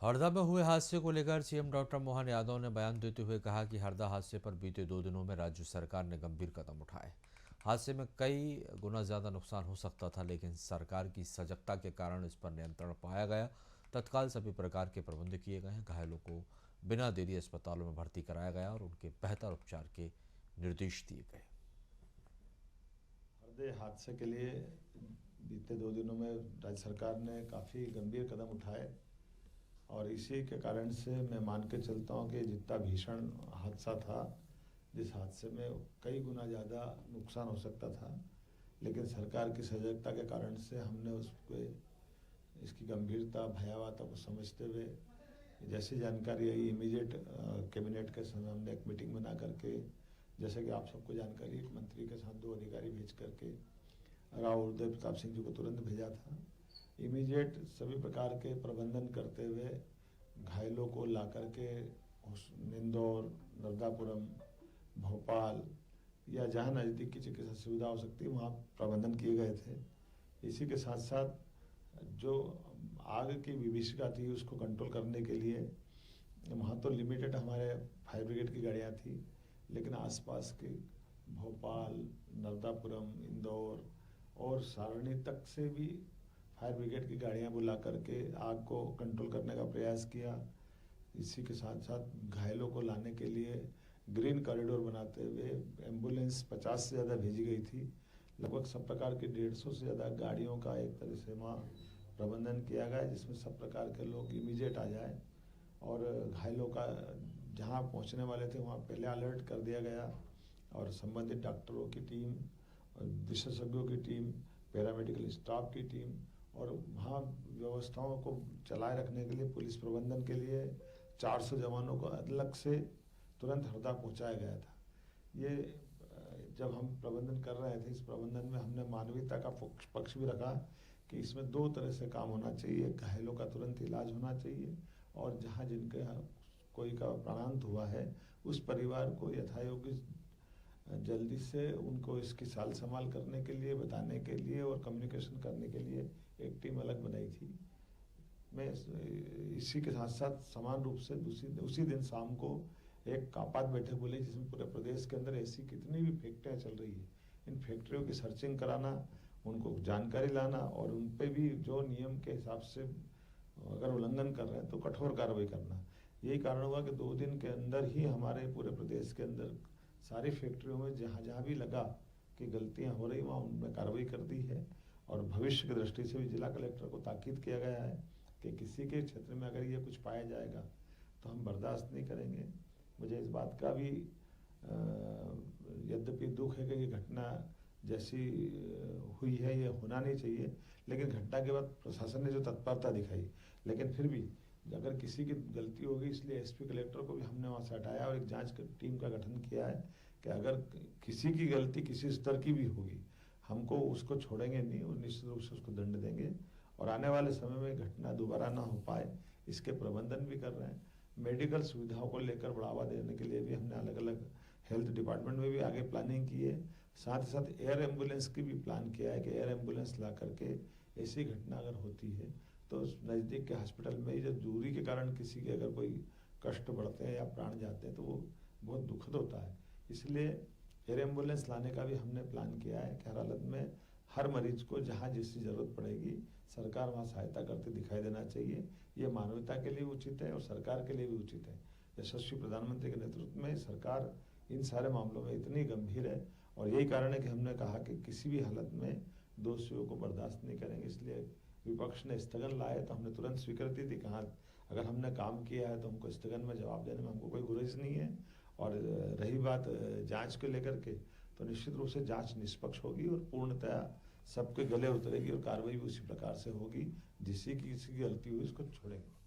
हरदा में हुए हादसे को लेकर सीएम डॉक्टर मोहन यादव ने बयान देते हुए कहा कि हरदा हादसे पर बीते 2 दिनों में राज्य सरकार ने गंभीर कदम उठाए। हादसे में कई गुना ज्यादा नुकसान हो सकता था, लेकिन सरकार की सजगता के कारण इस पर नियंत्रण पाया गया। तत्काल सभी प्रकार के प्रबंध किए गए हैं। घायलों को बिना देरी अस्पतालों में भर्ती कराया गया और उनके बेहतर उपचार के निर्देश दिए गए। हरदे हादसे के लिए बीते 2 दिनों में राज्य सरकार ने काफ़ी गंभीर कदम उठाए और इसी के कारण से मैं मान के चलता हूँ कि जितना भीषण हादसा था, जिस हादसे में कई गुना ज़्यादा नुकसान हो सकता था, लेकिन सरकार की सजगता के कारण से हमने उसको इसकी गंभीरता भयावहता को समझते हुए जैसी जानकारी आई इमीडिएट कैबिनेट के समय हमने एक मीटिंग बना करके, जैसे कि आप सबको जानकारी, एक मंत्री के साथ 2 अधिकारी भेज करके राव उदय प्रताप सिंह जी को तुरंत भेजा था। इमीडिएट सभी प्रकार के प्रबंधन करते हुए घायलों को ला करके इंदौर, नर्मदापुरम, भोपाल या जहाँ नज़दीक की चिकित्सा सुविधा हो सकती है वहाँ प्रबंधन किए गए थे। इसी के साथ साथ जो आग की विभीषिका थी उसको कंट्रोल करने के लिए वहाँ तो लिमिटेड हमारे फायर ब्रिगेड की गाड़ियाँ थी, लेकिन आसपास के भोपाल, नर्मदापुरम, इंदौर और सारणी तक से भी फायर ब्रिगेड की गाड़ियां बुला करके आग को कंट्रोल करने का प्रयास किया। इसी के साथ साथ घायलों को लाने के लिए ग्रीन कॉरिडोर बनाते हुए एम्बुलेंस 50 से ज़्यादा भेजी गई थी। लगभग सब प्रकार की 150 से ज़्यादा गाड़ियों का एक तरह से वहाँ प्रबंधन किया गया, जिसमें सब प्रकार के लोग इमीडिएट आ जाए और घायलों का जहाँ पहुँचने वाले थे वहाँ पहले अलर्ट कर दिया गया और संबंधित डॉक्टरों की टीम, विशेषज्ञों की टीम, पैरामेडिकल स्टाफ की टीम और वहाँ व्यवस्थाओं को चलाए रखने के लिए पुलिस प्रबंधन के लिए 400 जवानों को अलग से तुरंत हरदा पहुँचाया गया था। ये जब हम प्रबंधन कर रहे थे, इस प्रबंधन में हमने मानवीयता का पक्ष भी रखा कि इसमें 2 तरह से काम होना चाहिए। घायलों का तुरंत इलाज होना चाहिए और जहाँ जिनके कोई का प्राणांत हुआ है उस परिवार को यथायोग्य जल्दी से उनको इसकी साल संभाल करने के लिए, बताने के लिए और कम्युनिकेशन करने के लिए एक टीम अलग बनाई थी। मैं इसी के साथ साथ समान रूप से उसी दिन शाम को एक आपात बैठक बुलाई, जिसमें पूरे प्रदेश के अंदर ऐसी कितनी भी फैक्ट्रियाँ चल रही है, इन फैक्ट्रियों की सर्चिंग कराना, उनको जानकारी लाना और उन पर भी जो नियम के हिसाब से अगर उल्लंघन कर रहे हैं तो कठोर कार्रवाई करना। यही कारण हुआ कि 2 दिन के अंदर ही हमारे पूरे प्रदेश के अंदर सारी फैक्ट्रियों में जहाँ जहाँ भी लगा कि गलतियाँ हो रही वहाँ उनमें कार्रवाई कर दी है और भविष्य की दृष्टि से भी जिला कलेक्टर को ताकीद किया गया है कि किसी के क्षेत्र में अगर ये कुछ पाया जाएगा तो हम बर्दाश्त नहीं करेंगे। मुझे इस बात का भी यद्यपि दुख है कि ये घटना जैसी हुई है ये होना नहीं चाहिए, लेकिन घटना के बाद प्रशासन ने जो तत्परता दिखाई, लेकिन फिर भी अगर किसी की गलती होगी, इसलिए एसपी कलेक्टर को भी हमने वहाँ से हटाया और एक जांच टीम का गठन किया है कि अगर किसी की गलती किसी स्तर की भी होगी हमको उसको छोड़ेंगे नहीं और निश्चित रूप से उसको दंड देंगे और आने वाले समय में घटना दोबारा ना हो पाए इसके प्रबंधन भी कर रहे हैं। मेडिकल सुविधाओं को लेकर बढ़ावा देने के लिए भी हमने अलग अलग हेल्थ डिपार्टमेंट में भी आगे प्लानिंग की है। साथ ही साथ एयर एम्बुलेंस की भी प्लान किया है कि एयर एम्बुलेंस ला करके ऐसी घटना अगर होती है तो नज़दीक के हॉस्पिटल में ही, जो दूरी के कारण किसी के अगर कोई कष्ट बढ़ते हैं या प्राण जाते हैं तो वो बहुत दुखद होता है। इसलिए एयर एम्बुलेंस लाने का भी हमने प्लान किया है कि हर हालत में हर मरीज को जहाँ जिसकी ज़रूरत पड़ेगी सरकार वहाँ सहायता करते दिखाई देना चाहिए। ये मानवता के लिए उचित है और सरकार के लिए भी उचित है। यशस्वी प्रधानमंत्री के नेतृत्व में सरकार इन सारे मामलों में इतनी गंभीर है और यही कारण है कि हमने कहा कि किसी भी हालत में दोषियों को बर्दाश्त नहीं करेंगे। इसलिए विपक्ष ने स्थगन लाए तो हमने तुरंत स्वीकृति दी, कहा अगर हमने काम किया है तो हमको स्थगन में जवाब देने में हमको कोई गुरेज नहीं है। और रही बात जांच को लेकर के, तो निश्चित रूप से जांच निष्पक्ष होगी और पूर्णतया सबके गले उतरेगी और कार्रवाई भी उसी प्रकार से होगी। किसी की गलती हुई उसको छोड़ेंगे।